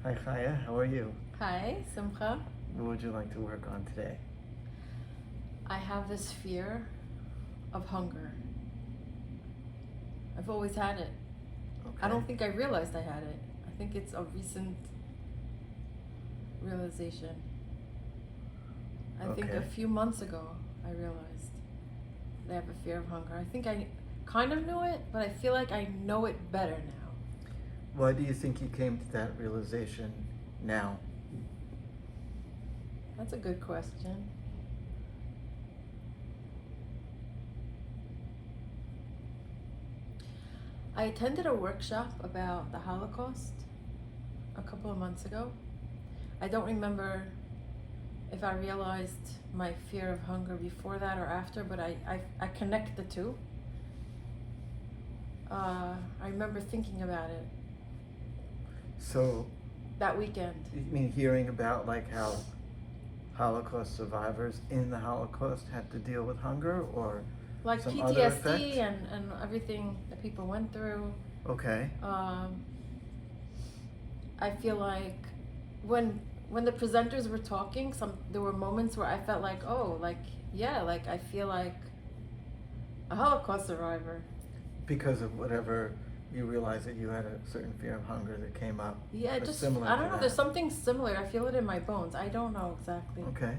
Hi Chaya, how are you? Hi, Simcha. What would you like to work on today? I have this fear of hunger. I've always had it. Okay. I don't think I realized I had it. I think it's a recent realization. I think a Okay. few months ago I realized that I have a fear of hunger. I think I kind of knew it, but I feel like I know it better now. Why do you think you came to that realization now? That's a good question. I attended a workshop about the Holocaust a couple of months ago. I don't remember if I realized my fear of hunger before that or after, but I connect the two. I remember thinking about it So, that weekend. you mean hearing about like how Holocaust survivors in the Holocaust had to deal with hunger or Like some other PTSD effect? and everything that people went through. Okay. I feel like when the presenters were talking, there were moments where I felt like, oh, like yeah, like I feel like a Holocaust survivor. Because of whatever you realized that you had a certain fear of hunger that came up. Yeah, that's just similar I to don't know. that. There's something similar. I feel it in my bones. I don't know exactly. Okay.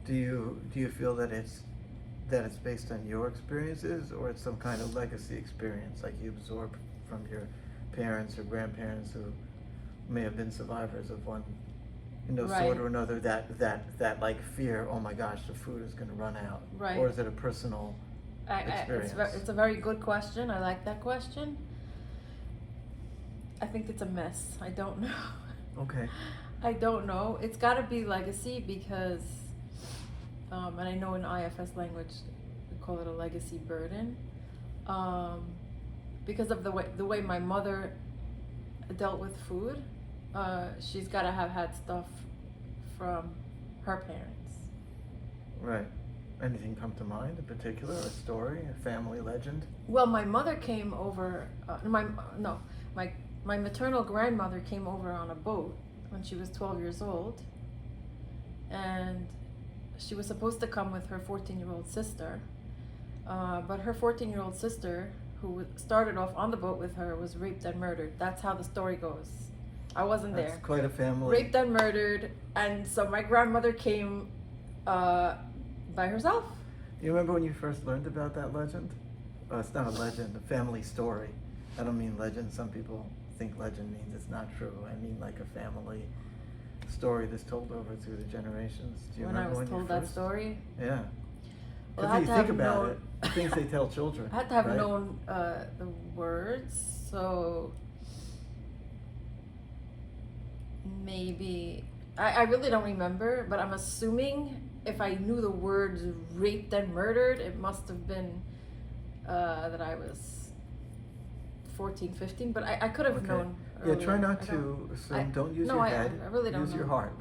Do you feel that it's based on your experiences or it's some kind of legacy experience like you absorb from your parents or grandparents who may have been survivors of one Right. sort or another, that like fear, oh my gosh, the food is going to run out? Right. Or is it a personal experience? It's a very good question. I like that question. I think it's a mess. I don't know. Okay. I don't know. It's got to be legacy because, and I know in IFS language we call it a legacy burden, because of the way my mother dealt with food. She's got to have had stuff from her parents. Right. Anything come to mind in particular? A story, a family legend? Well, my mother came over. My maternal grandmother came over on a boat when she was 12 years old, and she was supposed to come with her 14-year-old sister, but her 14-year-old sister, who started off on the boat with her, was raped and murdered. That's how the story goes. I wasn't there. That's quite a family. Raped and murdered, and so my grandmother came by herself. You remember when you first learned about that legend? It's not a legend, a family story. I don't mean legend. Some people think legend means it's not true. I mean like a family story that's told over through the generations. Do you When I remember was when told you that first? story, Yeah. well, Because I had you to think have about known. it, the things they tell children. I had to have right? known the words, so maybe I really don't remember, but I'm assuming if I knew the words raped and murdered, it must have been that I was 14, 15, but I could have Okay. known Yeah, earlier. try not I to assume. I- Don't use no, your I- head. I really don't use your know. heart.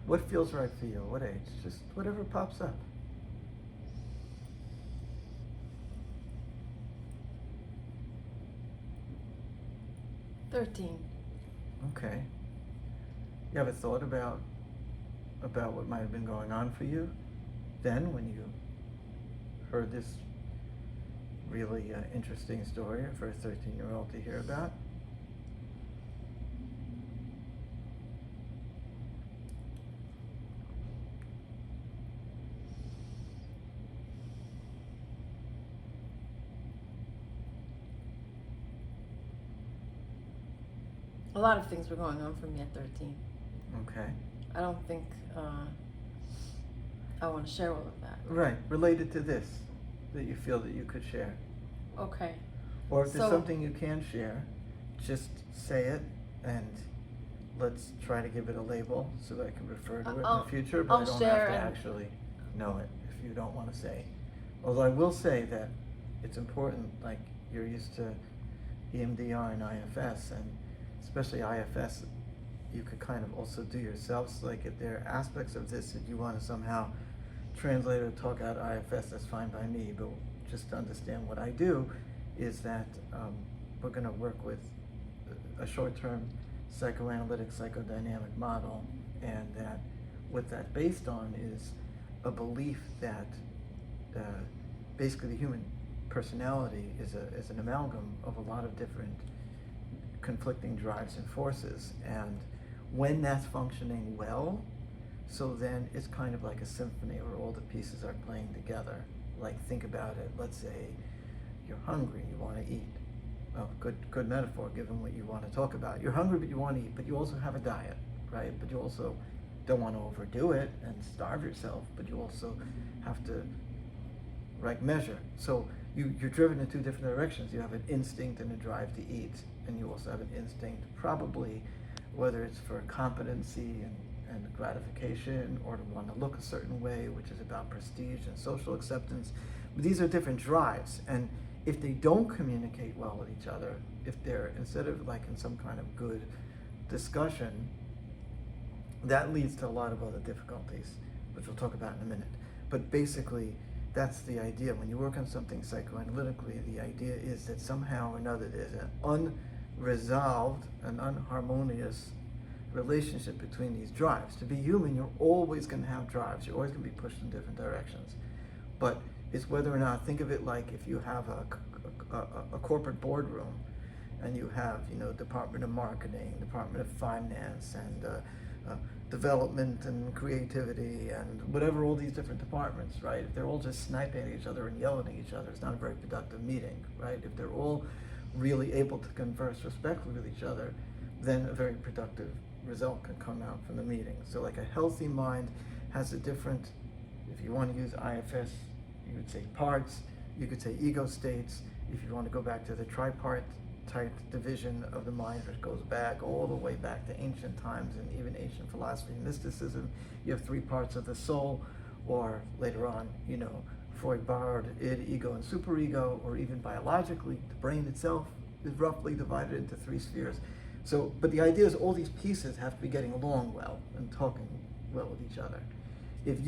What feels right for you? What age? Just whatever pops up. – 13. Okay. You have a thought about what might have been going on for you then when you heard this really interesting story for a 13-year-old to hear about? A lot of things were going on for me at 13. Okay. I don't think I want to share all of that. Right. Related to this that you feel that you could share. Okay. Or if there's So- something you can share, just say it and let's try to give it a label so that I can refer to it in I'll- the future, but I'll I don't share have to and- actually know it if you don't want to say. Although I will say that it's important, like you're used to EMDR and IFS, and especially IFS, you could kind of also do yourself. So like if there are aspects of this that you want to somehow translate or talk out IFS, that's fine by me, but just to understand what I do is that we're going to work with a short-term psychoanalytic, psychodynamic model, and that what that's based on is a belief that basically the human personality is an amalgam of a lot of different conflicting drives and forces, and when that's functioning well, so then it's kind of like a symphony where all the pieces are playing together. Like, think about it, let's say you're hungry, you want to eat. Oh, good metaphor given what you want to talk about. You're hungry but you want to eat, but you also have a diet, right? But you also don't want to overdo it and starve yourself, but you also have to measure. So you're driven in two different directions. You have an instinct and a drive to eat, and you also have an instinct, probably, whether it's for competency and gratification, or to want to look a certain way, which is about prestige and social acceptance. But these are different drives, and if they don't communicate well with each other, if they're, instead of like in some kind of good discussion, that leads to a lot of other difficulties, which we'll talk about in a minute. But basically, that's the idea. When you work on something psychoanalytically, the idea is that somehow or another there's an unresolved and unharmonious relationship between these drives. To be human, you're always going to have drives. You're always going to be pushed in different directions. But it's whether or not, think of it like if you have a corporate boardroom, and you have, Department of Marketing, Department of Finance, and development and creativity, and whatever, all these different departments, right? If they're all just sniping at each other and yelling at each other, it's not a very productive meeting, right? If they're all really able to converse respectfully with each other, then a very productive result can come out from the meeting. So like a healthy mind has a different, if you want to use IFS, you would say parts, you could say ego states. If you want to go back to the tripartite division of the mind, which goes back all the way back to ancient times and even ancient philosophy and mysticism, you have three parts of the soul, or later on, Freud borrowed id, ego, and superego, or even biologically, the brain itself is roughly divided into three spheres. So, but the idea is all these pieces have to be getting along well and talking well with each other. If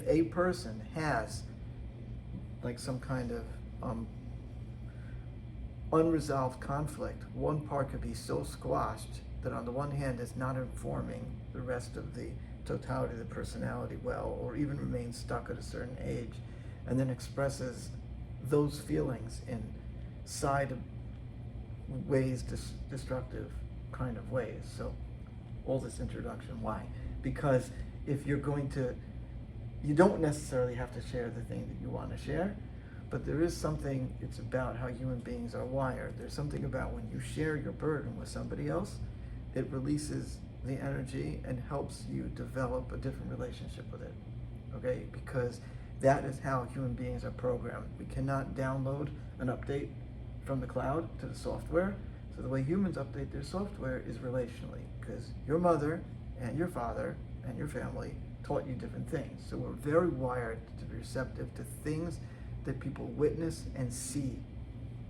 a person has like some kind of unresolved conflict, one part could be so squashed that on the one hand it's not informing the rest of the totality of the personality well, or even remains stuck at a certain age, and then expresses those feelings in side ways, destructive kind of ways. So all this introduction, why? Because if you're going to, you don't necessarily have to share the thing that you want to share, but there is something, it's about how human beings are wired. There's something about when you share your burden with somebody else, it releases the energy and helps you develop a different relationship with it, okay? Because that is how human beings are programmed. We cannot download an update from the cloud to the software. So the way humans update their software is relationally, because your mother and your father and your family taught you different things. So we're very wired to be receptive to things that people witness and see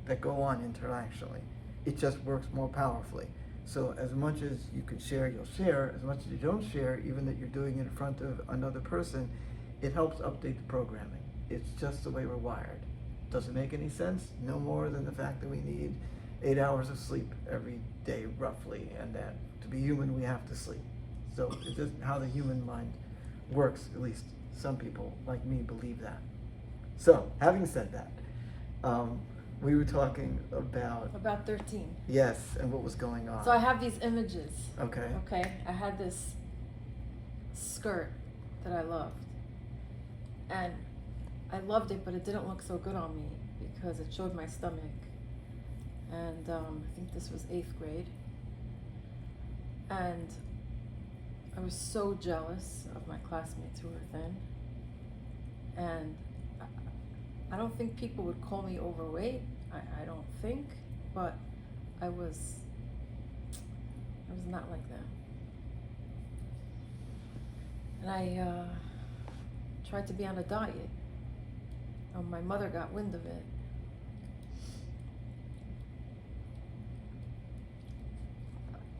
that go on interactionally. It just works more powerfully. So as much as you can share, you'll share. As much as you don't share, even that you're doing it in front of another person, it helps update the programming. It's just the way we're wired. Does it make any sense? No more than the fact that we need 8 hours of sleep every day, roughly, and that to be human, we have to sleep. So it isn't how the human mind works, at least some people like me believe that. So, having said that, we were talking about 13. Yes, and what was going on. So I have these images. Okay. I had this skirt that I loved, and I loved it, but it didn't look so good on me because it showed my stomach. And I think this was 8th grade, and I was so jealous of my classmates who were thin, and I don't think people would call me overweight. I don't think, but I was not like that. And I tried to be on a diet. My mother got wind of it.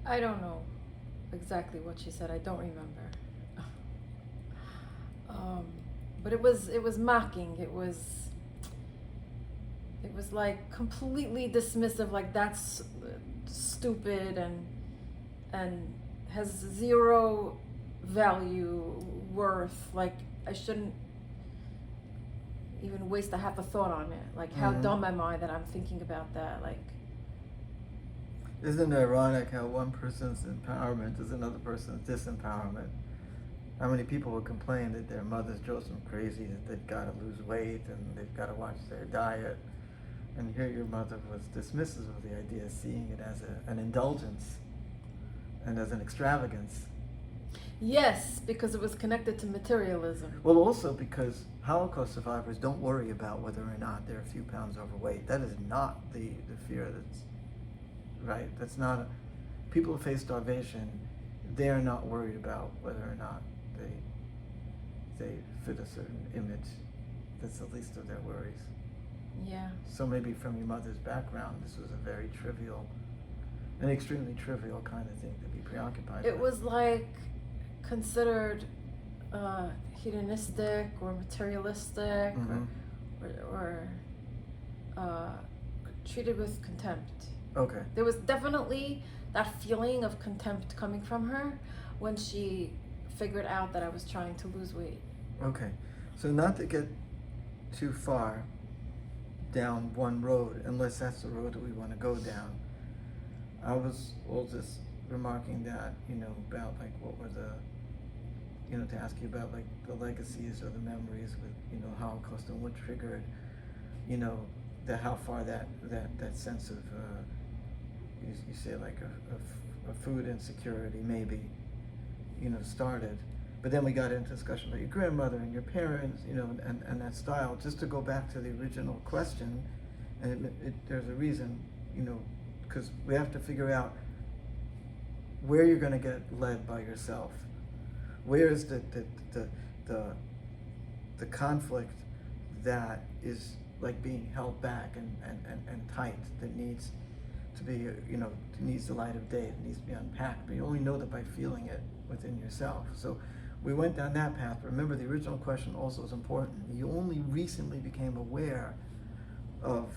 I don't know exactly what she said. I don't remember. But it was mocking. It was like completely dismissive, like that's stupid, and and has zero value, worth. Like, I shouldn't even waste a half a thought on it. Like, how dumb am I that I'm thinking about that? Like, isn't it ironic how one person's empowerment is another person's disempowerment? How many people would complain that their mothers drove them crazy, that they've got to lose weight and they've got to watch their diet, and here your mother was dismissive of the idea, seeing it as an indulgence and as an extravagance. yes, because it was connected to materialism. Well, also because Holocaust survivors don't worry about whether or not they're a few pounds overweight. That is not the fear that's right. That's not people who face starvation. They're not worried about whether or not they fit a certain image. That's the least of their worries. Yeah. So maybe from your mother's background, this was a very trivial, an extremely trivial kind of thing to be preoccupied with. It was like considered hedonistic or materialistic, or treated with contempt. Okay. There was definitely that feeling of contempt coming from her when she figured out that I was trying to lose weight. Okay. So not to get too far down one road, unless that's the road that we want to go down. I was all just remarking that, about like what were the, to ask you about like the legacies or the memories with, Holocaust and what triggered, that how far that sense of, you say like a food insecurity maybe, started. But then we got into discussion about your grandmother and your parents, and that style. Just to go back to the original question, and there's a reason, because we have to figure out where you're going to get led by yourself. Where is the conflict that is like being held back and tight, that needs to be, needs the light of day, it needs to be unpacked. But you only know that by feeling it within yourself. So we went down that path. Remember, the original question also is important. You only recently became aware of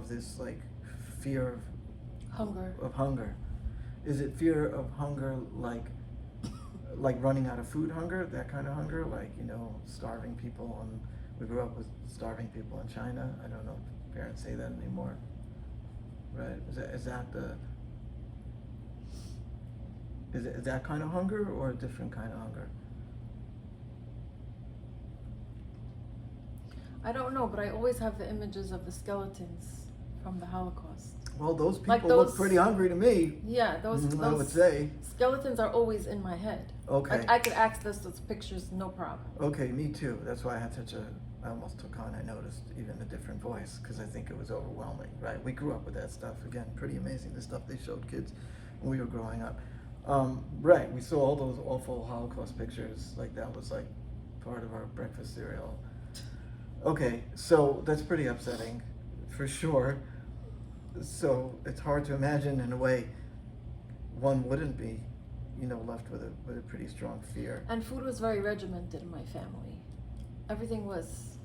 this like fear of hunger. Is it fear of hunger like running out of food hunger, that kind of hunger, like starving people? And we grew up with starving people in China. I don't know if parents say that anymore, right? Is that kind of hunger or a different kind of hunger? I don't know, but I always have the images of the skeletons from the Holocaust. Well, those people Like look pretty hungry to me. Yeah, those I would say. Skeletons are always in my head. Okay. Like, I could access those pictures, no problem. Okay, me too. That's why I had I almost took on, I noticed even a different voice, because I think it was overwhelming, right? We grew up with that stuff. Again, pretty amazing, the stuff they showed kids when we were growing up. Right, we saw all those awful Holocaust pictures, like that was like part of our breakfast cereal. Okay, so that's pretty upsetting, for sure. So it's hard to imagine, in a way, one wouldn't be, left with a pretty strong fear. And food was very regimented in my family. Everything was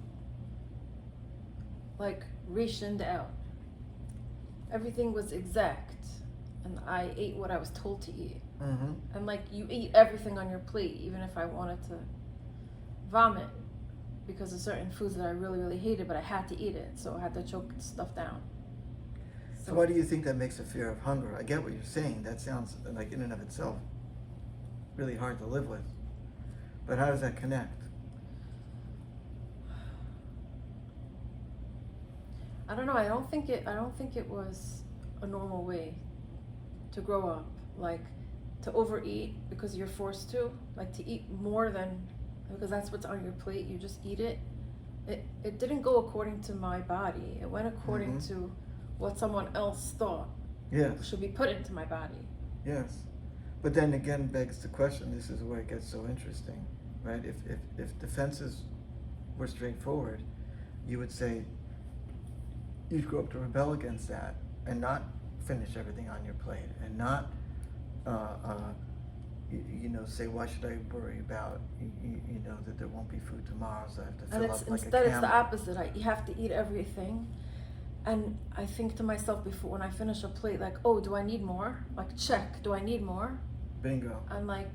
like rationed out. Everything was exact, and I ate what I was told to eat. Mm-hmm. And like, you eat everything on your plate, even if I wanted to vomit because of certain foods that I really, really hated, but I had to eat it, so I had to choke stuff down. So why do you think that makes a fear of hunger? I get what you're saying. That sounds like, in and of itself, really hard to live with. But how does that connect? I don't know. I don't think it was a normal way to grow up, like to overeat because you're forced to, like to eat more than, because that's what's on your plate. You just eat it. It didn't go according to my body. It went according to what someone else thought should be put into my body. Yes. But then again begs the question, this is where it gets so interesting, right? If defenses were straightforward, you would say you'd grow up to rebel against that and not finish everything on your plate and not say, why should I worry about that there won't be food tomorrow, so I have to fill up like a camel. Instead it's the opposite. You have to eat everything, And I think to myself before when I finish a plate, like, oh, do I need more? Like, check, do I need more? Bingo. And like,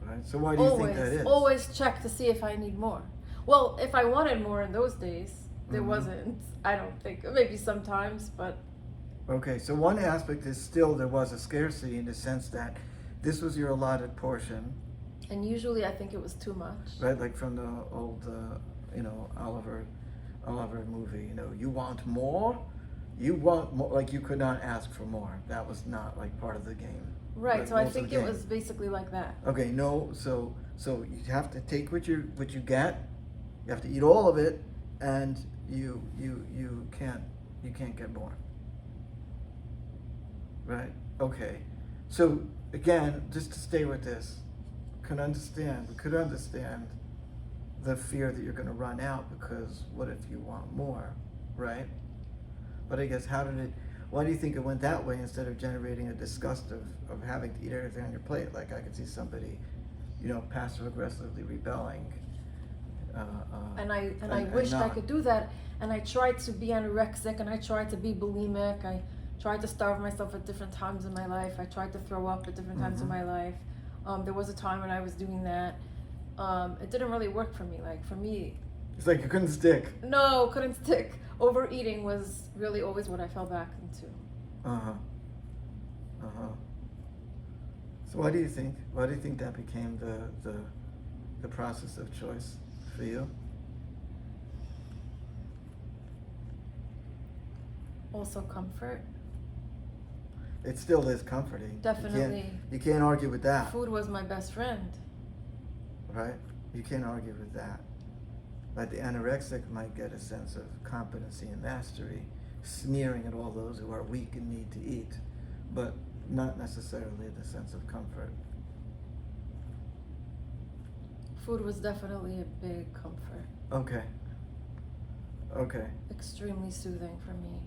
Right. So why do you think that is? always check to see if I need more. Well, if I wanted more in those days, there wasn't. I don't think. Maybe sometimes, but. Okay, so one aspect is still there was a scarcity in the sense that this was your allotted portion. And usually I think it was too much. Right, like from the old, Oliver movie, you want more? You want more, like you could not ask for more. That was not like part of the game. Right, Like, so I rules of think the it game. was basically like that. Okay, no, so you have to take what you get, you have to eat all of it, and you can't get more. Right? Okay. So again, just to stay with this, we could understand the fear that you're going to run out because what if you want more, right? But I guess why do you think it went that way instead of generating a disgust of having to eat everything on your plate? Like I could see somebody, passive aggressively rebelling. And I wished I could do that. And I tried to be anorexic and I tried to be bulimic. I tried to starve myself at different times in my life. I tried to throw up at different times in my life. There was a time when I was doing that. It didn't really work for me. Like for me, it's like you couldn't stick. No, couldn't stick. Overeating was really always what I fell back into. So why do you think that became the process of choice for you? Also comfort. It still is comforting. Definitely. You can't argue with that. Food was my best friend. Right? You can't argue with that. Like the anorexic might get a sense of competency and mastery, sneering at all those who are weak and need to eat, but not necessarily the sense of comfort. Food was definitely a big comfort. Okay. Extremely soothing for me.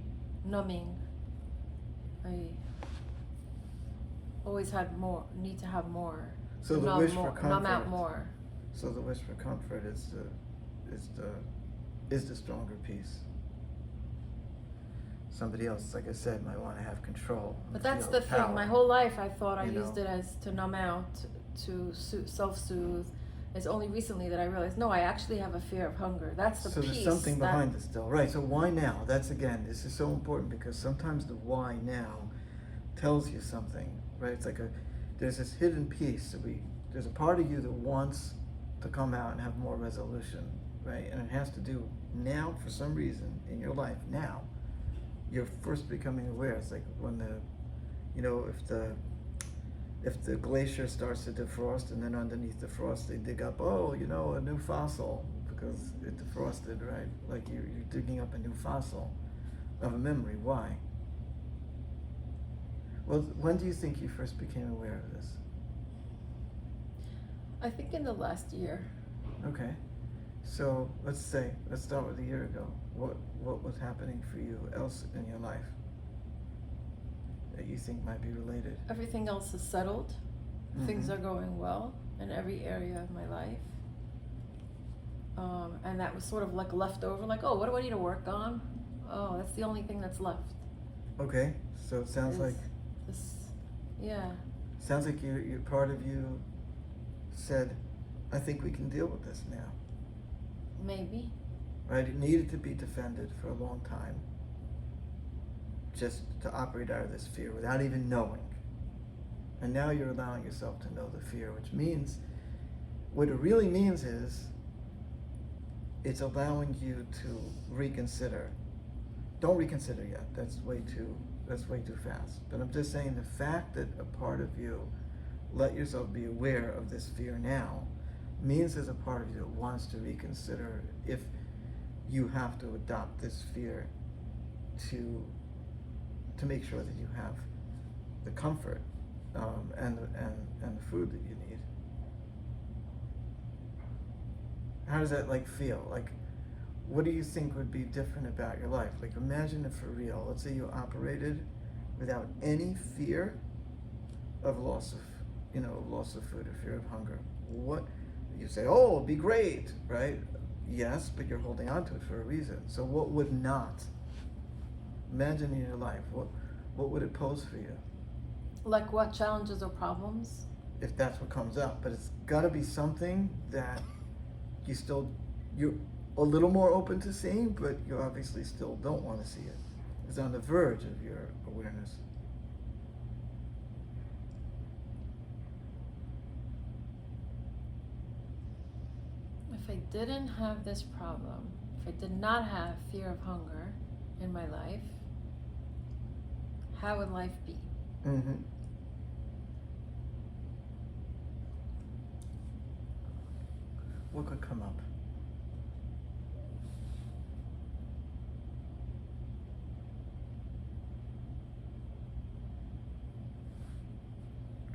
Numbing. I always had more, need to have more. So the wish for comfort. Numb out more. So the wish for comfort is the stronger piece. Somebody else, like I said, might want to have control. But that's the thing. My whole life I thought I used it as to numb out, to self-soothe. It's only recently that I realized, no, I actually have a fear of hunger. That's the piece. So there's something behind it still. Right, so why now? This is so important because sometimes the why now tells you something, right? It's like there's this hidden piece. There's a part of you that wants to come out and have more resolution, right? And it has to do now, for some reason, in your life, now, you're first becoming aware. It's like when if the glacier starts to defrost and then underneath the frost they dig up, a new fossil because it defrosted, right? Like you're digging up a new fossil of a memory. Why? Well, when do you think you first became aware of this? I think in the last year. Okay. So let's start with a year ago. What was happening for you else in your life that you think might be related? Everything else is settled. Things are going well in every area of my life. And that was sort of like left over, like, oh, what do I need to work on? Oh, that's the only thing that's left. Okay, so it sounds like this, yeah. Sounds like your part of you said, I think we can deal with this now. Maybe. Right? It needed to be defended for a long time. Just to operate out of this fear without even knowing. And now you're allowing yourself to know the fear, which means, what it really means is, it's allowing you to reconsider. Don't reconsider yet. That's way too fast. But I'm just saying the fact that a part of you let yourself be aware of this fear now means there's a part of you that wants to reconsider if you have to adopt this fear to make sure that you have the comfort and the food that you need. How does that feel? What do you think would be different about your life? Imagine if for real, let's say you operated without any fear of loss of food or fear of hunger. What you say, oh, it'd be great, right? Yes, but you're holding on to it for a reason. So what would not Imagine in your life, what would it pose for you? Like what challenges or problems? If that's what comes up, but it's got to be something that you're a little more open to seeing, but you obviously still don't want to see it. It's on the verge of your awareness. If I didn't have this problem, if I did not have fear of hunger in my life, how would life be? Mm-hmm. What could come up?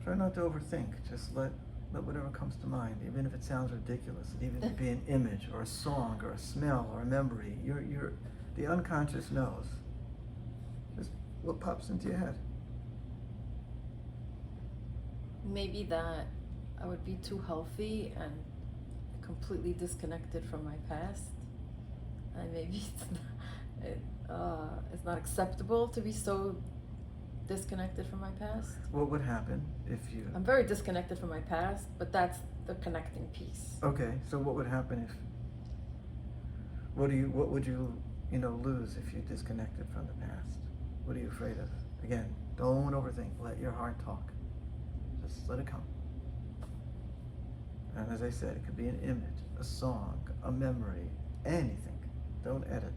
Try not to overthink. Just let whatever comes to mind, even if it sounds ridiculous. It even could be an image or a song or a smell or a memory. The unconscious knows. Just what pops into your head. Maybe that I would be too healthy and completely disconnected from my past, and maybe it's not acceptable to be so disconnected from my past. What would happen if you... I'm very disconnected from my past, but that's the connecting piece. Okay, so what would happen if... What would you lose if you disconnected from the past? What are you afraid of? Again, don't overthink. Let your heart talk. Just let it come. And as I said, it could be an image, a song, a memory, anything. Don't edit.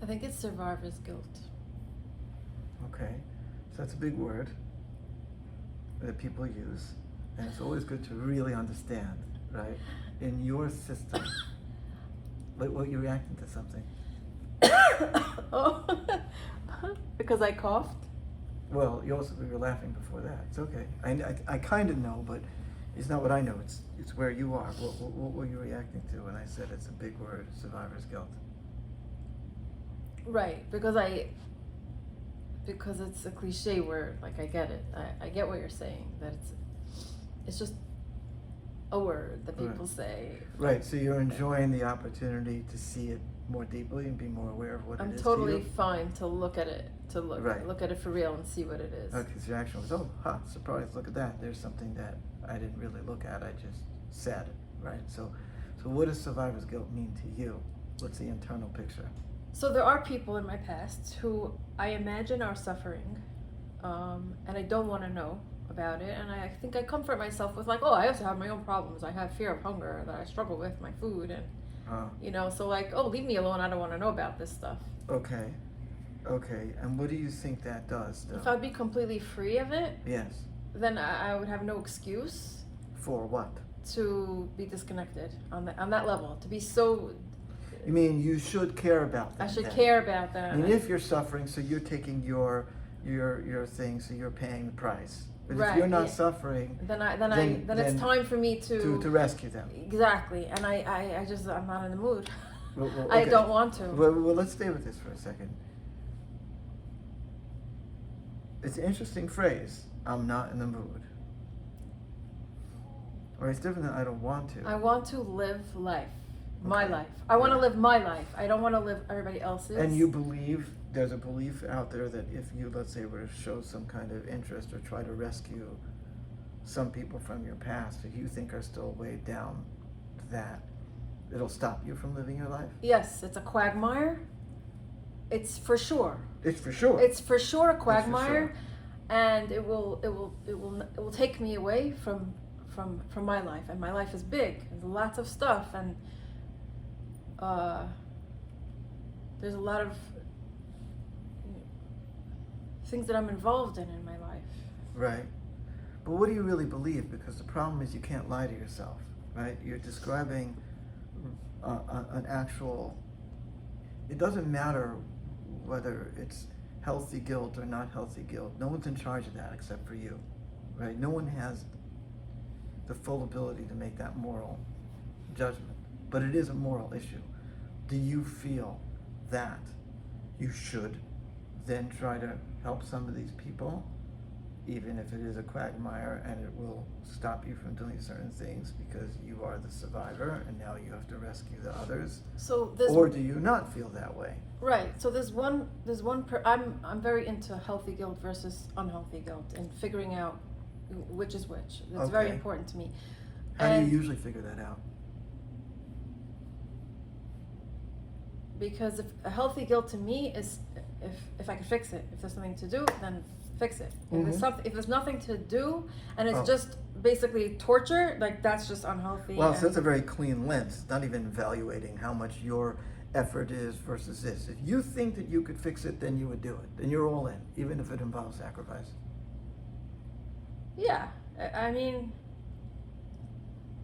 I think it's survivor's guilt. Okay, so that's a big word that people use, and it's always good to really understand, right? In your system, like what you're reacting to something. Oh, because I coughed? Well, you were laughing before that. It's okay. I kind of know, but it's not what I know. It's where you are. What were you reacting to when I said it's a big word, survivor's guilt? Right, because it's a cliche word. Like, I get it. I get what you're saying. That it's just a word that people say. Right. So you're enjoying the opportunity to see it more deeply and be more aware of what it is. I'm totally fine to look at it, Right. look at it for real and see what it is. Okay, so your action was, surprise, look at that. There's something that I didn't really look at. I just said it, right? So what does survivor's guilt mean to you? What's the internal picture? So there are people in my past who I imagine are suffering, and I don't want to know about it. And I think I comfort myself with like, I also have my own problems. I have fear of hunger that I struggle with, my food, and so like, leave me alone. I don't want to know about this stuff. Okay, and what do you think that does, though? If I'd be completely free of it, yes, then I would have no excuse. For what? To be disconnected on that level. To be so. You mean you should care about that? I should care about that. I mean, if you're suffering, so you're taking your thing, so you're paying the price. But if you're not suffering, then it's time for me to rescue them. Exactly, and I'm not in the mood. Well, okay. I don't want to. Well, let's stay with this for a second. It's an interesting phrase. I'm not in the mood. Or it's different than I don't want to. I want to live life. My life. I want to live my life. I don't want to live everybody else's. And you believe, there's a belief out there that if you, let's say, were to show some kind of interest or try to rescue some people from your past that you think are still weighed down, that it'll stop you from living your life? Yes, it's a quagmire. It's for sure. It's for sure. It's for sure a quagmire, and it will take me away from my life. And my life is big. There's lots of stuff, and there's a lot of things that I'm involved in my life. Right. But what do you really believe? Because the problem is you can't lie to yourself, right? You're describing an actual... It doesn't matter whether it's healthy guilt or not healthy guilt. No one's in charge of that except for you, right? No one has the full ability to make that moral judgment. But it is a moral issue. Do you feel that you should then try to help some of these people, even if it is a quagmire and it will stop you from doing certain things because you are the survivor and now you have to rescue the others? So this, Or do you not feel that way? right. So I'm very into healthy guilt versus unhealthy guilt and figuring out which is which. It's very Okay. important to me. How do And you usually figure that out? because if a healthy guilt to me is if I can fix it. If there's something to do, then fix it. If there's nothing to do and it's just basically torture, like that's just unhealthy. Well, so that's a very clean lens, not even evaluating how much your effort is versus this. If you think that you could fix it, then you would do it. Then you're all in, even if it involves sacrifice. Yeah, I mean,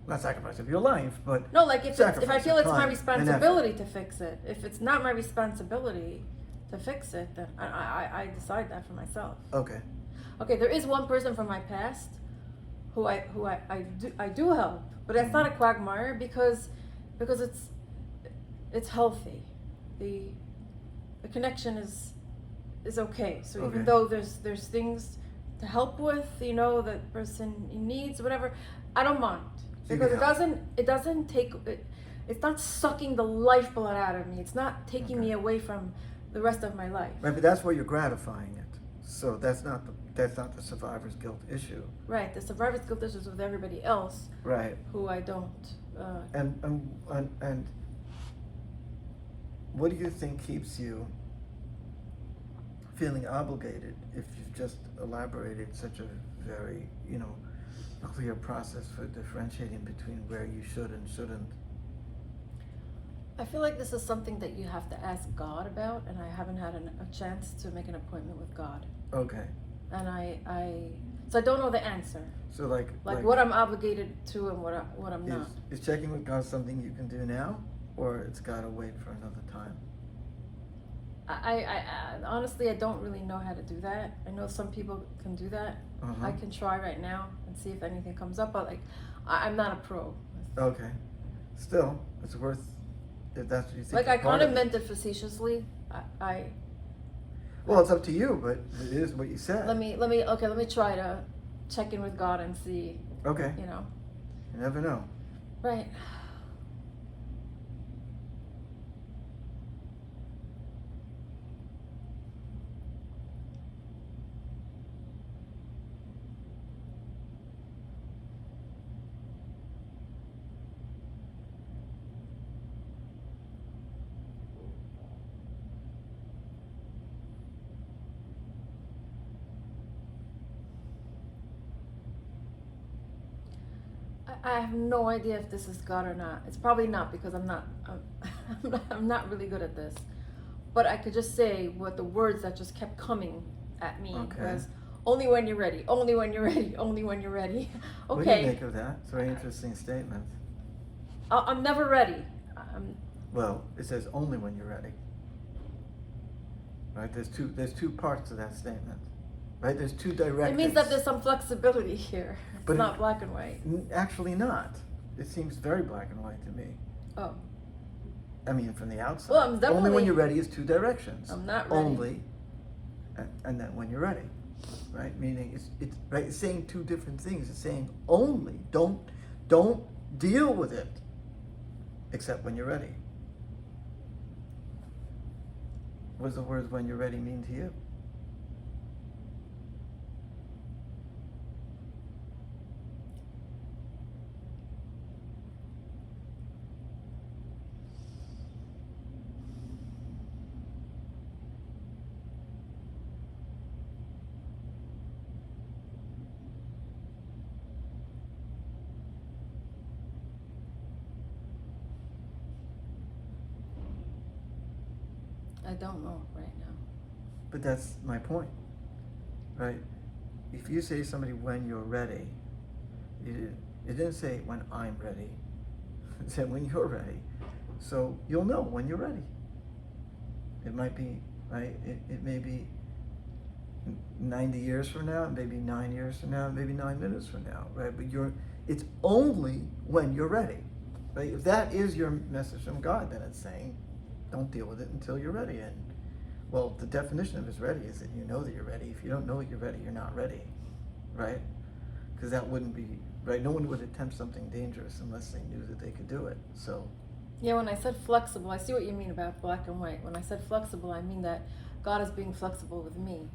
Not sacrifice of your life, but no, like if I feel of it's my time and responsibility to fix it. If it's not my responsibility to fix it, then I decide that for myself. Okay. Okay, there is one person from my past who I do help, but that's not a quagmire because it's healthy. The connection is okay. So Okay. even though there's things to help with, that person needs, whatever, I don't mind. So you Because can it doesn't take it's not sucking the lifeblood out of me. It's not taking me away from the rest of my life. Right, but that's where you're gratifying it. So that's not the survivor's guilt issue. Right. The survivor's guilt is with everybody else Right. who I don't. And what do you think keeps you feeling obligated if you've just elaborated such a very, clear process for differentiating between where you should and shouldn't? I feel like this is something that you have to ask God about, and I haven't had a chance to make an appointment with God. Okay. And so I don't know the answer. So like what I'm obligated to and what I'm not. Is checking with God something you can do now, or it's got to wait for another time? I honestly, I don't really know how to do that. I know some people can do that. Uh-huh. I can try right now and see if anything comes up, but I'm not a pro. Okay. Still, it's worth, if that's what you think. Like I is part kind of it. meant it facetiously. Well, it's up to you, but it is what you said. Let me try to check in with God and see. Okay. You never know. Right. I have no idea if this is God or not. It's probably not because I'm not really good at this. But I could just say what the words that just kept coming at me was, only when you're ready, only when you're ready, only when you're ready. Okay. What do you make of that? It's a very interesting statement. I'm never ready. Well, it says only when you're ready. Right? There's two parts to that statement. Right? There's two directives. It means that there's some flexibility here. It's But not black and white. Actually not. It seems very black and white to me. Oh. I mean, from the outside. Well, I'm definitely. Only when you're ready is two directions. I'm not ready. Only, and then when you're ready, right? Meaning it's right. It's saying two different things. It's saying only. Don't deal with it, except when you're ready. What does the words "when you're ready" mean to you? I don't know right now. But that's my point, right? If you say to somebody when you're ready, it didn't say when I'm ready. It said when you're ready. So you'll know when you're ready. It might be, right? It may be 90 years from now, maybe 9 years from now, maybe 9 minutes from now, right? But it's only when you're ready, right? If that is your message from God, then it's saying, don't deal with it until you're ready. And Well, the definition of is ready is that you know that you're ready. If you don't know that you're ready, you're not ready, right? Because that wouldn't be, right? No one would attempt something dangerous unless they knew that they could do it. So, Yeah, when I said flexible, I see what you mean about black and white. When I said flexible, I mean that God is being flexible with me.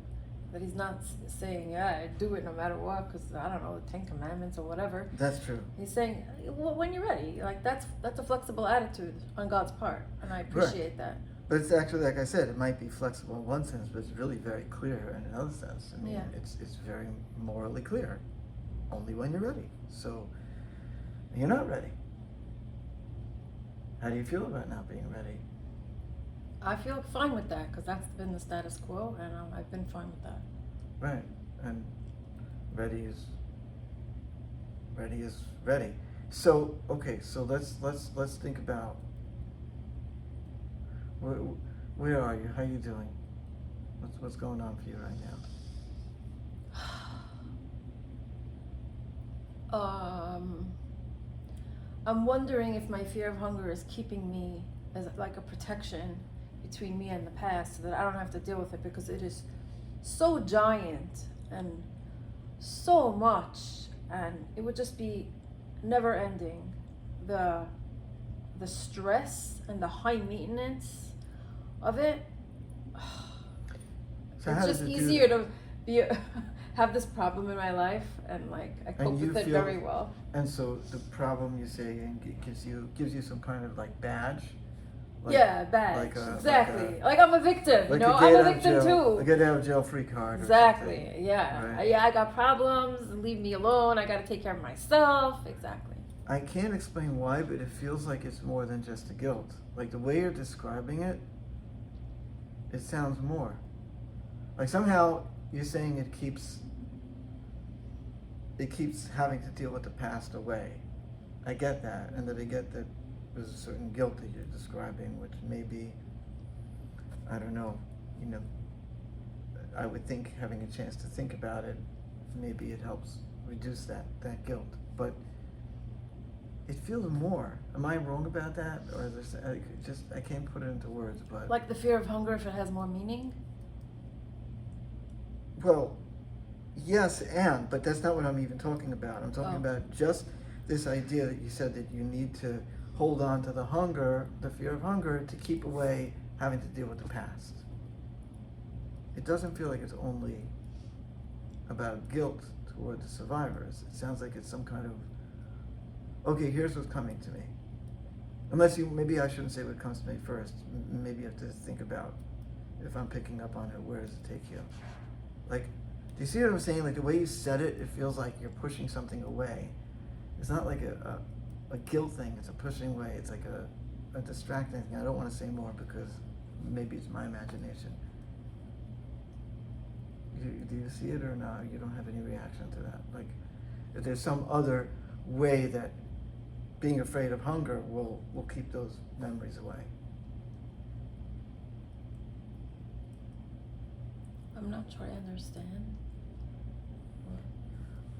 That he's not saying, yeah, I do it no matter what, because, I don't know, the 10 Commandments or whatever. that's true. He's saying, well, when you're ready. Like, that's a flexible attitude on God's part, and I appreciate that. But it's actually, like I said, it might be flexible in one sense, but it's really very clear in another sense. I mean, Yeah. it's very morally clear. Only when you're ready. So, you're not ready. How do you feel about not being ready? I feel fine with that, because that's been the status quo, and I've been fine with that. Right. And ready is ready. So, okay, so let's think about where are you? How are you doing? What's going on for you right now? I'm wondering if my fear of hunger is keeping me as like a protection between me and the past, so that I don't have to deal with it, because it is so giant and so much, and it would just be never ending. The stress and the high maintenance of it. So It's how just does it do easier that? to be have this problem in my life, and like I cope you with it feel- very well. And so the problem, you say, gives you some kind of like badge. Yeah, bad. like a- Exactly. Like I'm a victim, Like you know? a I'm get a out of victim jail, too. a get out of jail free card. Or Exactly. something. Yeah. Right. Yeah, I got problems. Leave me alone. I got to take care of myself. Exactly. I can't explain why, but it feels like it's more than just a guilt. Like the way you're describing it, it sounds more. Like somehow you're saying it keeps having to deal with the past away. I get that, and that I get that there's a certain guilt that you're describing, which maybe, I don't know, I would think having a chance to think about it, maybe it helps reduce that guilt. But it feels more. Am I wrong about that? Or is there, I can't put it into words, but. Like the fear of hunger, if it has more meaning. Well, yes, but that's not what I'm even talking about. I'm talking about just this idea that you said that you need to hold on to the hunger, the fear of hunger, to keep away having to deal with the past. It doesn't feel like it's only about guilt toward the survivors. It sounds like it's some kind of, okay, here's what's coming to me. Maybe I shouldn't say what comes to me first. Maybe you have to think about, if I'm picking up on it, where does it take you? Like, do you see what I'm saying? Like the way you said it, it feels like you're pushing something away. It's not like a guilt thing, it's a pushing away. It's like a distracting thing. I don't want to say more because maybe it's my imagination. Do you see it or no? You don't have any reaction to that? Like, if there's some other way that being afraid of hunger will keep those memories away. I'm not sure I understand.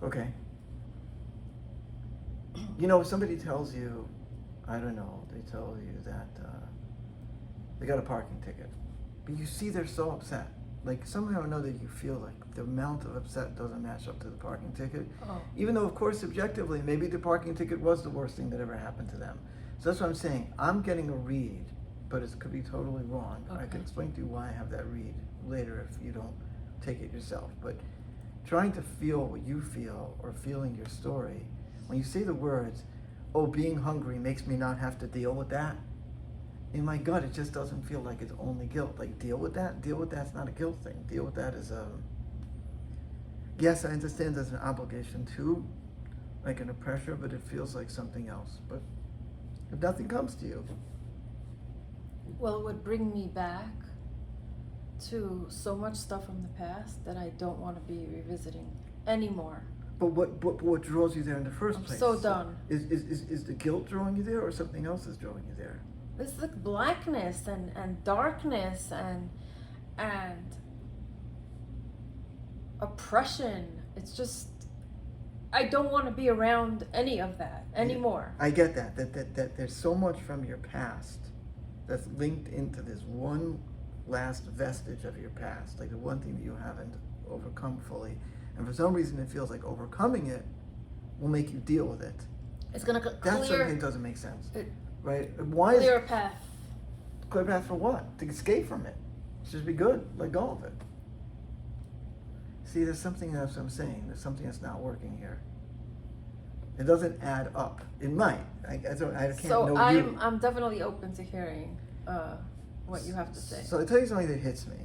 Okay. If somebody tells you, I don't know, they tell you that they got a parking ticket, but you see they're so upset. Like somehow or another you feel like the amount of upset doesn't match up to the parking ticket. Oh. Even though, of course, subjectively, maybe the parking ticket was the worst thing that ever happened to them. So that's what I'm saying. I'm getting a read, but it could be totally wrong. Okay. I can explain to you why I have that read later if you don't take it yourself. But trying to feel what you feel or feeling your story, when you say the words, oh, being hungry makes me not have to deal with that, in my gut, it just doesn't feel like it's only guilt. Like, deal with that's not a guilt thing. Deal with that as yes, I understand there's an obligation too, like in a pressure, but it feels like something else. But if nothing comes to you. Well, it would bring me back to so much stuff from the past that I don't want to be revisiting anymore. But what draws you there in the 1st place? I'm so done. Is the guilt drawing you there, or something else is drawing you there? It's like blackness and darkness and oppression. It's just, I don't want to be around any of that anymore. I get that there's so much from your past that's linked into this one last vestige of your past, like the one thing that you haven't overcome fully. And for some reason it feels like overcoming it will make you deal with it. It's gonna That's something that doesn't make sense, right? Why clear a path. Clear path for what? To escape from it. Just be good. Let go of it. See, there's something else I'm saying. There's something that's not working here. It doesn't add up. It might. I can't know you. So I'm definitely open to hearing what you have to say. So I tell you something that hits me.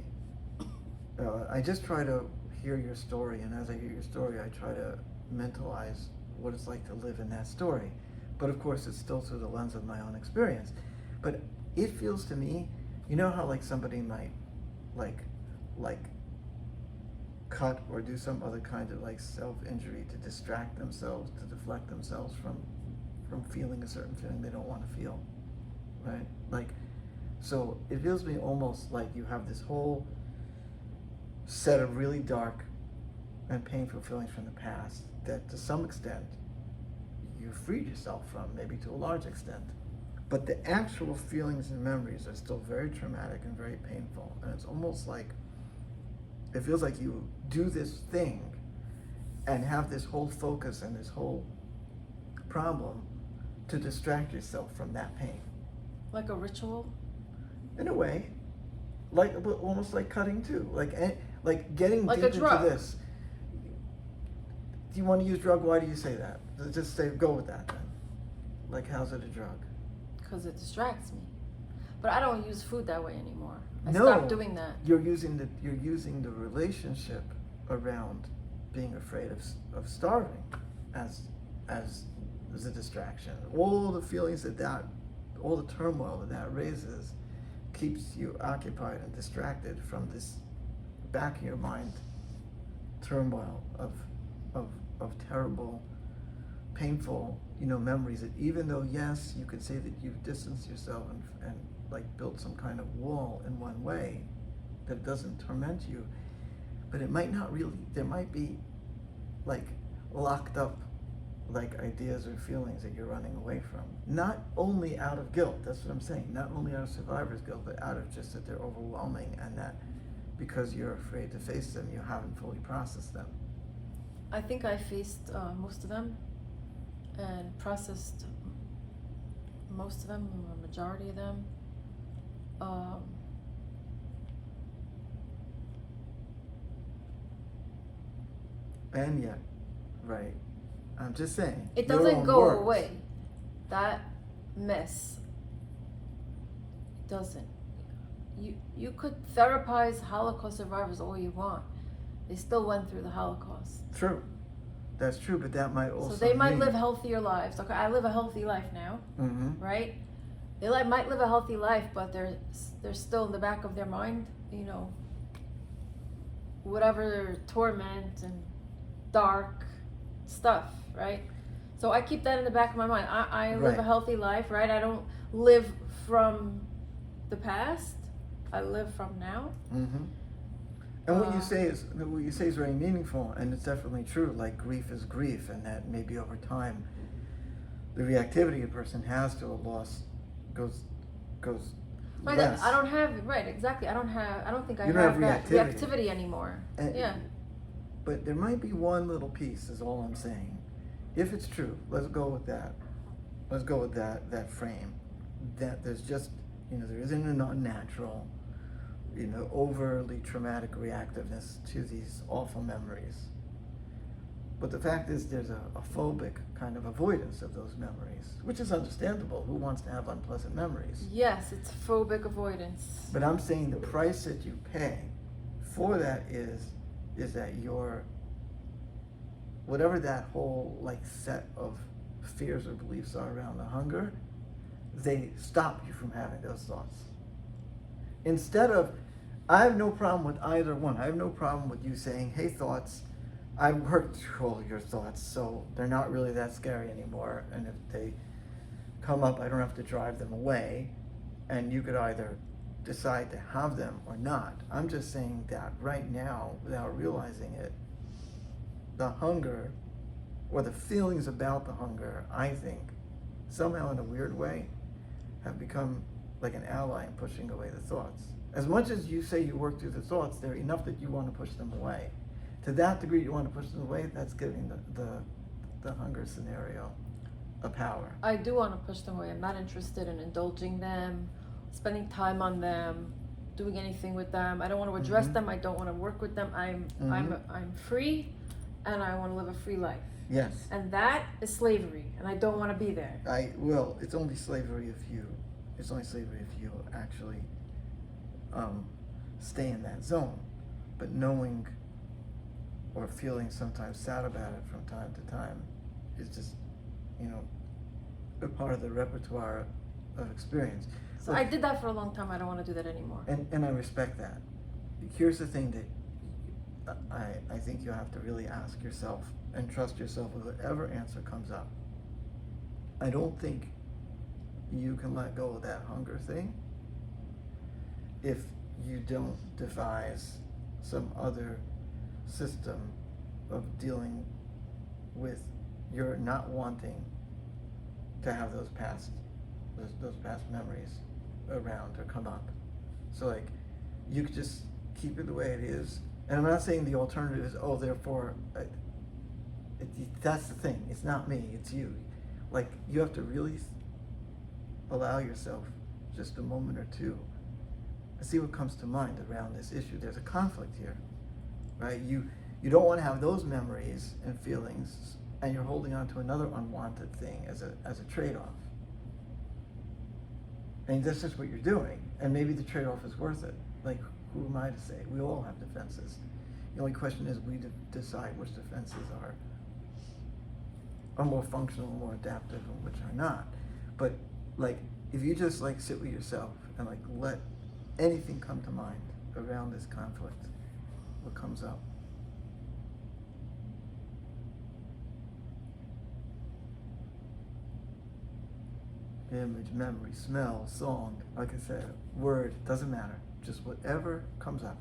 I just try to hear your story, and as I hear your story, I try to mentalize what it's like to live in that story. But of course, it's still through the lens of my own experience. But it feels to me, you know how like somebody might like cut or do some other kind of like self-injury to distract themselves, to deflect themselves from feeling a certain feeling they don't want to feel, right? Like, so it feels to me almost like you have this whole set of really dark and painful feelings from the past that to some extent you freed yourself from, maybe to a large extent. But the actual feelings and memories are still very traumatic and very painful. And it's almost like, it feels like you do this thing and have this whole focus and this whole problem to distract yourself from that pain. Like a ritual? In a way, like almost like cutting too, like getting like deep a drug. into this. Do you want to use drug? Why do you say that? Just say go with that then. Like, how's it a drug? Because it distracts me. But I don't use food that way anymore. I No, stopped doing that. You're using the relationship around being afraid of starving as a distraction. All the feelings all the turmoil that raises keeps you occupied and distracted from this back of your mind turmoil of terrible, painful, memories that even though, yes, you could say that you've distanced yourself and like built some kind of wall in one way that doesn't torment you, but it might not really, there might be like locked up like ideas or feelings that you're running away from. Not only out of guilt, that's what I'm saying, not only out of survivor's guilt, but out of just that they're overwhelming and that because you're afraid to face them, you haven't fully processed them. I think I faced most of them and processed most of them, or majority of them. And yet, right, I'm just saying. It your doesn't own go words. away. That mess doesn't. You could therapize Holocaust survivors all you want. They still went through the Holocaust. True. That's true, but that might also So they might mean, live healthier lives. Okay, I live a healthy life now, right? They might live a healthy life, but they're still in the back of their mind, whatever torment and dark stuff, right? So I keep that in the back of my mind. I live Right. a healthy life, right? I don't live from the past. I live from now. And what you say is very meaningful, and it's definitely true. Like, grief is grief, and that maybe over time, the reactivity a person has to a loss goes Right, less. I don't have exactly. I don't think I You don't have have that reactivity anymore. And- Yeah. But there might be one little piece, is all I'm saying. If it's true, let's go with that. Let's go with that frame. That there's just, there isn't an unnatural, overly traumatic reactiveness to these awful memories. But the fact is there's a phobic kind of avoidance of those memories, which is understandable. Who wants to have unpleasant memories? Yes, it's phobic avoidance. But I'm saying the price that you pay for that is that your, whatever that whole like set of fears or beliefs are around the hunger, they stop you from having those thoughts. Instead of, I have no problem with either one. I have no problem with you saying, hey thoughts, I've worked through all your thoughts, so they're not really that scary anymore. And if they come up, I don't have to drive them away. And you could either decide to have them or not. I'm just saying that right now, without realizing it, the hunger, or the feelings about the hunger, I think, somehow in a weird way, have become like an ally in pushing away the thoughts. As much as you say you work through the thoughts, they're enough that you want to push them away. To that degree you want to push them away, that's giving the hunger scenario a power. I do want to push them away. I'm not interested in indulging them, spending time on them, doing anything with them. I don't want to address them. I don't want to work with them. I'm free, and I want to live a free life. Yes. And that is slavery, and I don't want to be there. It's only slavery if you actually stay in that zone. But knowing or feeling sometimes sad about it from time to time is just, a part of the repertoire of experience. So Look, I did that for a long time. I don't want to do that anymore. And I respect that. Here's the thing that I think you have to really ask yourself and trust yourself with whatever answer comes up. I don't think you can let go of that hunger thing if you don't devise some other system of dealing with your not wanting to have those past memories around or come up. So like, you could just keep it the way it is. And I'm not saying the alternative is, therefore, that's the thing. It's not me, it's you. Like, you have to really allow yourself just a moment or two and see what comes to mind around this issue. There's a conflict here, right? You don't want to have those memories and feelings, and you're holding on to another unwanted thing as a trade-off. And that's just what you're doing. And maybe the trade-off is worth it. Like, who am I to say? We all have defenses. The only question is we decide which defenses are more functional, more adaptive, and which are not. But like, if you just like sit with yourself and like let anything come to mind around this conflict, what comes up? Image, memory, smell, song, like I said, word, doesn't matter. Just whatever comes up.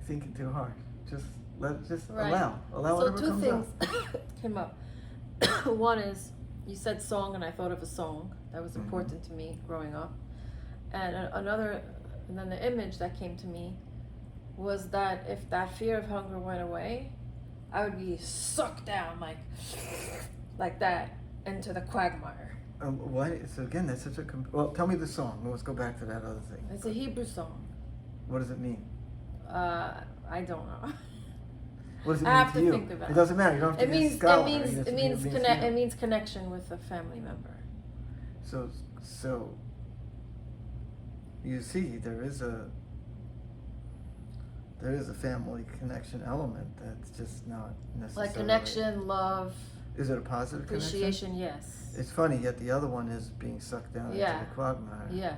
Thinking too hard. Just Right. allow So whatever two comes things up. came up. One is, you said song, and I thought of a song that was Mhm. important to me growing up. And and then the image that came to me was that if that fear of hunger went away, I would be sucked down like that into the quagmire. Why? So again, that's such a. Well, tell me the song. Let's go back to that other thing. It's a Hebrew song. What does it mean? I don't know. What does it I mean have to to you? think about It doesn't matter. You don't have to It be a means scholar. it means connection with a family member. So you see, there is a family connection element that's just not necessarily. Like connection, love, Is it a positive connection? appreciation, yes. It's funny, yet the other one is being sucked down Yeah. into the quagmire. Yes.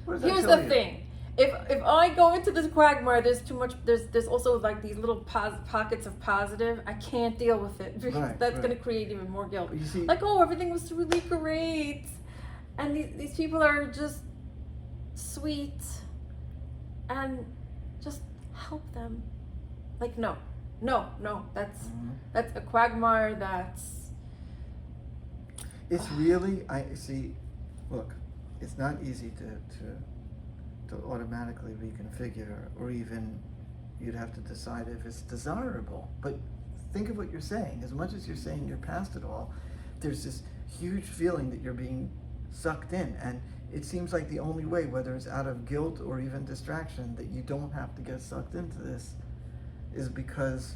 What does that Here's tell the you? thing. If I go into this quagmire, there's too much. There's also like these little pockets of positive. I can't deal with it because Right, that's right. going to create even more guilt. You see, Like, oh, everything was really great, and these people are just sweet, and just help them. Like, no, that's Mhm. that's a quagmire. It's really, I see, look, it's not easy to automatically reconfigure, or even you'd have to decide if it's desirable. But think of what you're saying. As much as you're saying you're past it all, there's this huge feeling that you're being sucked in. And it seems like the only way, whether it's out of guilt or even distraction, that you don't have to get sucked into this is because,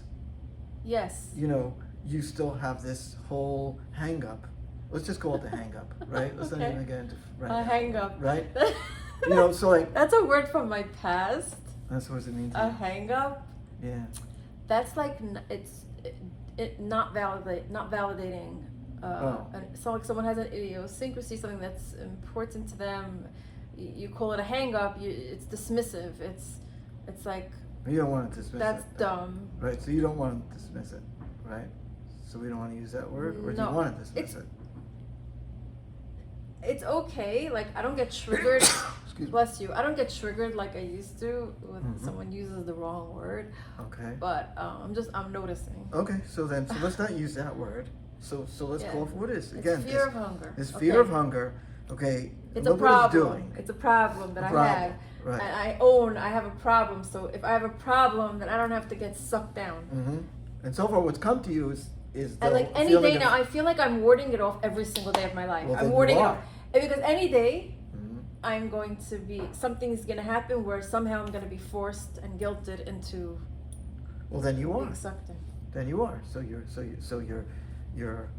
Yes. you still have this whole hang-up. Let's just call it the hang-up, right? Let's not Okay. even get into A hang up. right? So like, That's a word from my past. that's what it means to A you. hang up. Yeah. That's like not validating. And it's not like someone has an idiosyncrasy, something that's important to them. You call it a hang-up. It's dismissive. It's like You don't want to dismiss that's it. dumb. Right, so you don't want to dismiss it, right? So we don't want to use that word, or do No, you want to dismiss it? It's okay. Like, I don't get triggered. Excuse me. Bless you. I don't get triggered like I used to when Mhm. someone uses the wrong word. Okay. But I'm noticing. Okay, so let's not use that word. So let's Yeah. call for what it is. It's Again, fear of hunger. this fear Okay. of hunger. Okay, It's a look what it's problem. doing. It's a problem that A I problem, have. right. And I have a problem. So if I have a problem, then I don't have to get sucked down. Mm-hmm. And so far, what's come to you is And like the any feeling day of- now, I feel like I'm warding it off every single day of my life. Well, I'm then warding you it are. off. And because any day, Mhm. I'm going to be, something's going to happen where somehow I'm going to be forced and guilted into Well, then you are. being sucked in. Then you are. So you're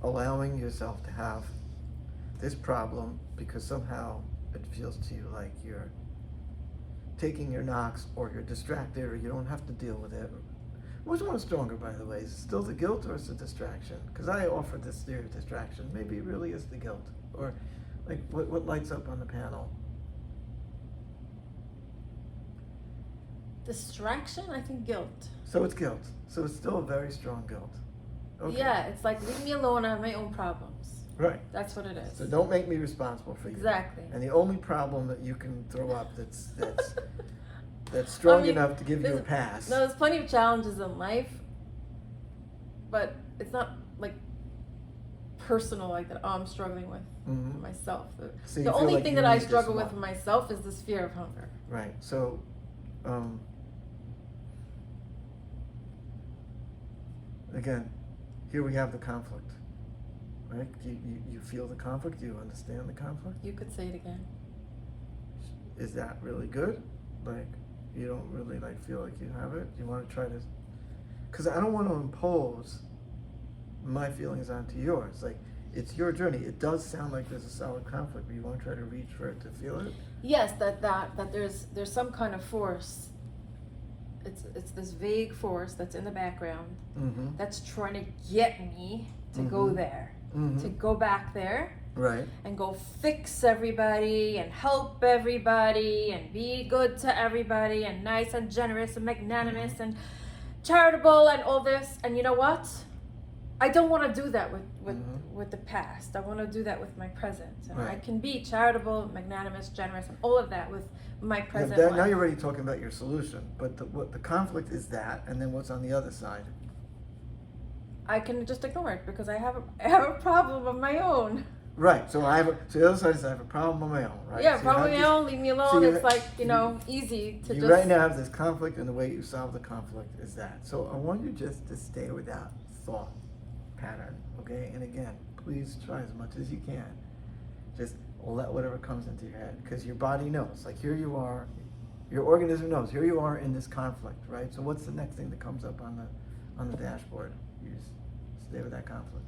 allowing yourself to have this problem because somehow it feels to you like you're taking your knocks, or you're distracted, or you don't have to deal with it. Which one's stronger, by the way? Is it still the guilt, or is it distraction? Because I offered this theory of distraction. Maybe it really is the guilt. Or like what lights up on the panel? Distraction, I think guilt. So it's guilt. So it's still a very strong guilt. Okay. Yeah, it's like, leave me alone, I have my own problems. Right. That's what it is. So don't make me responsible for you. Exactly. And the only problem that you can throw up that's strong I mean, enough to give you a there's- pass. No, there's plenty of challenges in life, but it's not like personal like that. Oh, I'm struggling with Mhm. myself. So you The feel only like thing you that I need this struggle with one. myself is this fear of hunger. Right. So, again, here we have the conflict. Right? You feel the conflict. You understand the conflict. You could say it again. Is that really good? Like, you don't really like feel like you have it. You want to try to, because I don't want to impose my feelings onto yours. Like, it's your journey. It does sound like there's a solid conflict, but you want to try to reach for it to feel it. Yes, that there's some kind of force. It's this vague force that's in the background Mm-hmm. that's trying to get me to go Mhm. there, Mm-hmm. to go back there. Right. And go fix everybody and help everybody and be good to everybody and nice and generous and magnanimous and charitable and all this. And you know what? I don't want to do that with the past. I want to do that with my present. And I Right. can be charitable, magnanimous, generous, and all of that with my present Now life. you're already talking about your solution, but what the conflict is that, and then what's on the other side? I can just ignore it because I have a problem of my own. Right. So so the other side is I have a problem of my own, right? Yeah, So you problem of have my this- own. Leave me alone. so you It's ha- like easy to you just. right now have this conflict, and the way you solve the conflict is that. So I want you just to stay with that thought pattern, okay? And again, please try as much as you can. Just let whatever comes into your head, because your body knows. Like, here you are, your organism knows. Here you are in this conflict, right? So what's the next thing that comes up on the dashboard? You just stay with that conflict.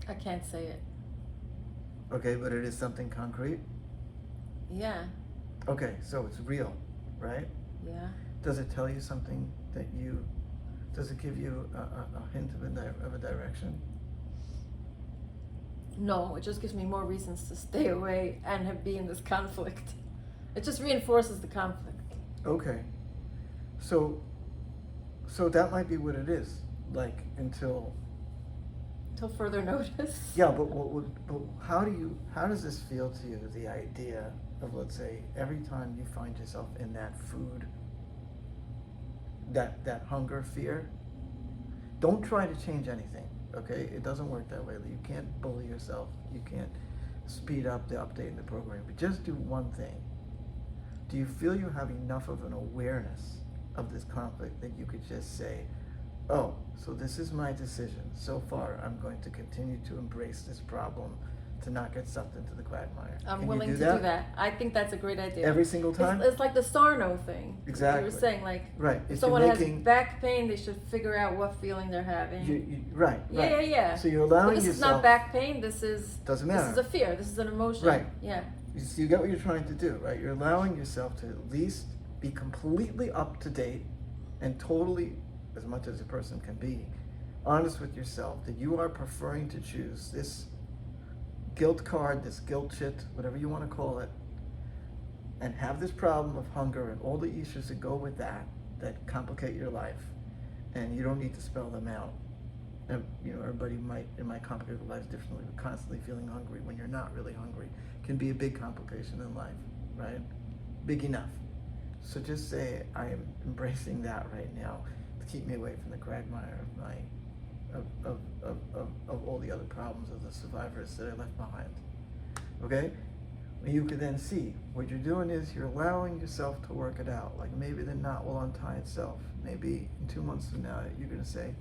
I can't say it. Okay, but it is something concrete. Yeah, Okay, so it's real, right? yeah. Does it tell you something does it give you a hint of a direction? No, it just gives me more reasons to stay away and be in this conflict. It just reinforces the conflict. Okay. So that might be what it is, like, until, Till further notice. yeah, but how does this feel to you, the idea of, let's say, every time you find yourself in that food, that hunger, fear, don't try to change anything, okay? It doesn't work that way. You can't bully yourself. You can't speed up the update in the program, but just do one thing. Do you feel you have enough of an awareness of this conflict that you could just say, oh, so this is my decision. So far, I'm going to continue to embrace this problem to not get sucked into the quagmire? I'm Can willing you to do that. I think that's a great idea. every single time? It's like the Sarno thing. Exactly. You were saying, like, Right. if If someone you're has making, back pain, they should figure out what feeling they're having. right. Yeah. So you're But allowing this yourself. is not back pain. This is Doesn't this matter. is a fear. This is an emotion. Right. Yeah. You get what you're trying to do, right? You're allowing yourself to at least be completely up to date and totally, as much as a person can be, honest with yourself that you are preferring to choose this guilt card, this guilt shit, whatever you want to call it, and have this problem of hunger and all the issues that go with that complicate your life, and you don't need to spell them out. And, everybody might complicate their lives differently, but constantly feeling hungry when you're not really hungry can be a big complication in life, right? Big enough. So just say, I am embracing that right now to keep me away from the quagmire of all the other problems of the survivors that I left behind. Okay? You could then see what you're doing is you're allowing yourself to work it out. Like maybe the knot will untie itself. Maybe in 2 months from now you're going to say,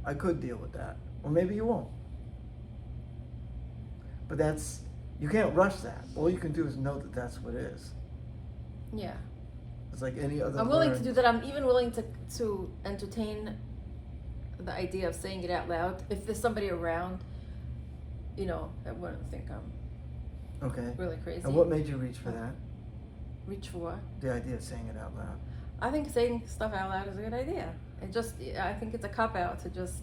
I could deal with that. Or maybe you won't. But you can't rush that. All you can do is know that that's what it is. Yeah. It's like any other. I'm willing to do that. I'm even willing to entertain the idea of saying it out loud. If there's somebody around, that wouldn't think I'm Okay. really crazy. And what made you reach for that? Reach for what? The idea of saying it out loud. I think saying stuff out loud is a good idea. I think it's a cop-out to just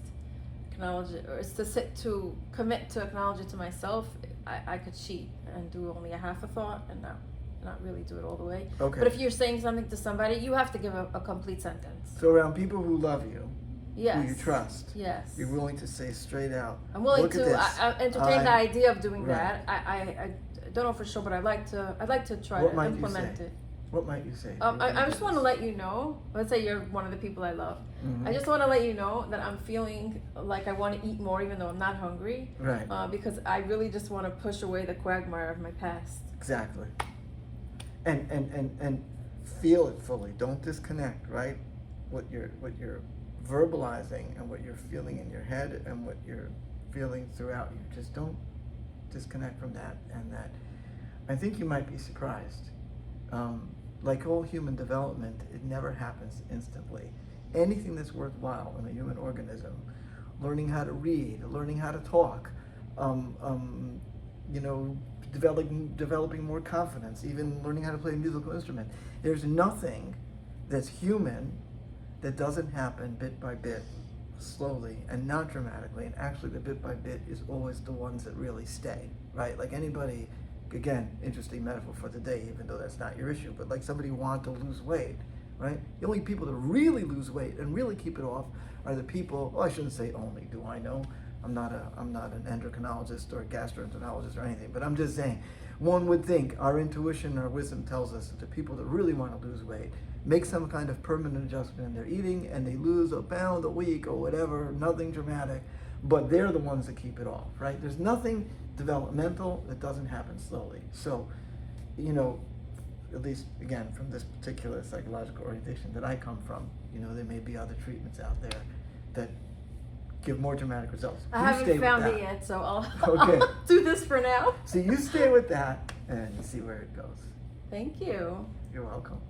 acknowledge it, or it's to commit to acknowledge it to myself. I could cheat and do only a half a thought and not really do it all the way. Okay. But if you're saying something to somebody, you have to give a complete sentence. So around people who love you, Yes. who you trust, Yes. you're willing to say straight out. I'm willing Look at to this. entertain the idea of doing Right. that. I don't know for sure, but I'd like to try What to might you implement say? it. What might you say? I just want to let you know, let's say you're one of the people I love. Mhm. I just want to let you know that I'm feeling like I want to eat more even though I'm not hungry. Right. Because I really just want to push away the quagmire of my past. Exactly. And feel it fully. Don't disconnect, right? What you're verbalizing and what you're feeling in your head and what you're feeling throughout you. Just don't disconnect from that. And that, I think you might be surprised. Like all human development, it never happens instantly. Anything that's worthwhile in a human organism, learning how to read, learning how to talk, developing more confidence, even learning how to play a musical instrument. There's nothing that's human that doesn't happen bit by bit, slowly, and not dramatically. And actually, the bit by bit is always the ones that really stay, right? Like anybody. Again, interesting metaphor for today, even though that's not your issue, but like somebody want to lose weight, right? The only people that really lose weight and really keep it off are the people, well, I shouldn't say only, do I know? I'm not an endocrinologist or a gastroenterologist or anything, but I'm just saying, one would think our intuition, our wisdom tells us that the people that really want to lose weight make some kind of permanent adjustment in their eating and they lose a pound a week or whatever, nothing dramatic, but they're the ones that keep it off, right? There's nothing developmental that doesn't happen slowly. So, at least again from this particular psychological orientation that I come from, there may be other treatments out there that give more dramatic results. I You haven't stay found with it that. yet, so I'll Okay. do this for now. So you stay with that and see where it goes. Thank you. You're welcome.